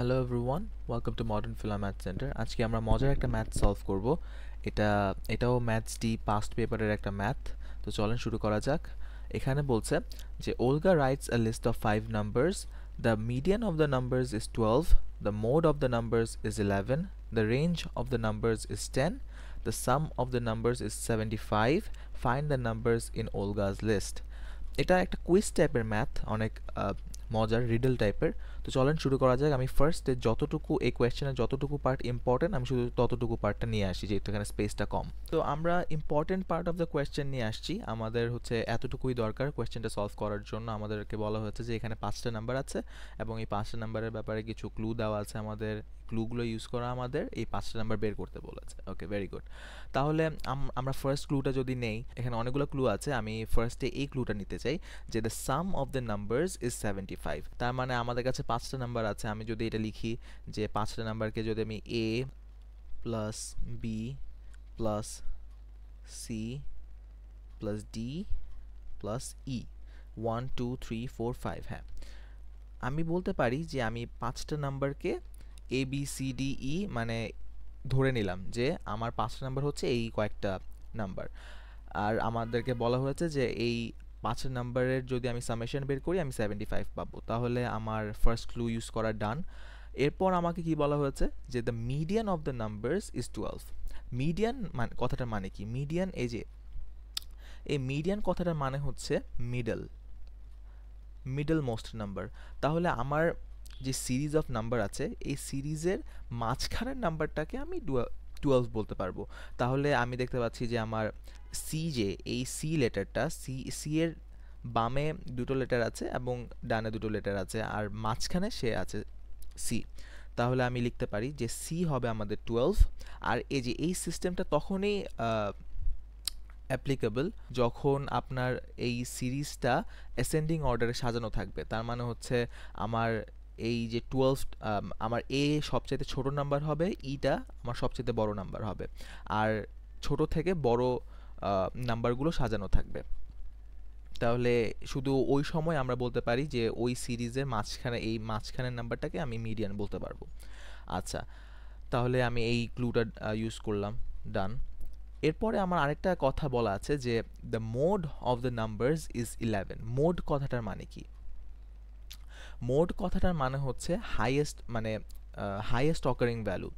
Hello everyone, welcome to modern ফিলা math centre. আজকে আমরা মজার একটা ম্যাথ সলভ করব। এটাও ম্যাথস ডি পাস্ট পেপারের একটা ম্যাথ। তো চলেন শুরু করা যাক। এখানে বলছে যে Olga writes a list of 5 numbers. The median of the numbers is 12, the mode of the numbers is 11, the range of the numbers is 10, the sum of the numbers is 75. Find the numbers in Olga's list. এটা একটা quiz টাইপের math, অনেক মজার riddle টাইপের। তো চলেন শুরু করা যাক। আমি ফার্স্টে যতটুকু এই কোয়েশ্চেনের যতটুকু পার্ট ইম্পর্টেন্ট আমি শুধু ততটুকু পার্টটা নিয়ে আসি, যেহেতু এখানে স্পেসটা কম। তো আমরা important part of the question নিয়ে আসছি। আমাদের হচ্ছে এতটুকুই দরকার কোয়েশ্চেনটা সলভ করার জন্য। আমাদেরকে বলা হয়েছে যে এখানে 5টা নাম্বার আছে এবং এই 5টা নাম্বারের ব্যাপারে কিছু ক্লু দেওয়া আছে। আমাদের ক্লুগুলো ইউজ করা আমাদের এই 5টা নাম্বার বের করতে বলেছে। ওকে, ভেরি গুড। তাহলে আমরা ফার্স্ট ক্লুটা যদি নেই, এখানে অনেকগুলো ক্লু আছে। আমি ফার্স্টে এই ক্লুটা নিতে চাই যে the some of the numbers is 75। তার মানে আমাদের কাছে 5টা নাম্বার আছে। আমি যদি এটা লিখি যে 5টা নাম্বারকে যদি আমি A plus B plus C plus D plus E 1 2 3 4 5, হ্যাঁ, আমি বলতে পারি যে আমি 5টা নাম্বারকে A B C D E মানে ধরে নিলাম যে আমার 5টা নাম্বার হচ্ছে এই কয়েকটা নাম্বার। আর আমাদেরকে বলা হয়েছে যে এই 5 নাম্বারের যদি আমি সামেশন বের করি আমি 75 পাবো। তাহলে আমার ফার্স্ট ক্লু ইউজ করা ডান। এরপর আমাকে কি বলা হয়েছে যে the median of the numbers is 12। Median মানে কথাটার মানে কি? মিডিয়ান, এই মিডিয়ান কথাটার মানে হচ্ছে মিডল মোস্ট নাম্বার। তাহলে আমার যে সিরিজ অফ নাম্বার আছে এই সিরিজের মাঝখানের নাম্বারটাকে আমি 12 বলতে পারবো। তাহলে আমি দেখতে পাচ্ছি যে আমার এই সি লেটারটা, সি এর বামে দুটো লেটার আছে এবং ডানে দুটো লেটার আছে, আর মাঝখানে সে আছে সি। তাহলে আমি লিখতে পারি যে সি হবে আমাদের 12। আর এই সিস্টেমটা তখনই অ্যাপ্লিকেবল যখন আপনার এই সিরিজটা অ্যাসেন্ডিং অর্ডারে সাজানো থাকবে। তার মানে হচ্ছে আমার এই যে 12, আমার এ সবচাইতে ছোট নাম্বার হবে, ইটা আমার সবচাইতে বড় নাম্বার হবে, আর ছোট থেকে বড় নাম্বারগুলো সাজানো থাকবে। তাহলে শুধু ওই সময় আমরা বলতে পারি যে ওই সিরিজের মাঝখানে এই মাঝখানের নাম্বারটাকে আমি মিডিয়ান বলতে পারবো। আচ্ছা, তাহলে আমি এই ক্লুটা ইউজ করলাম, ডান। এরপরে আমার আরেকটা কথা বলা আছে যে the mode of the numbers is 11। Mode কথাটার মানে কি? মোড কথাটার মানে হচ্ছে হাইয়েস্ট, মানে হাইয়েস্ট অকারিং ভ্যালু।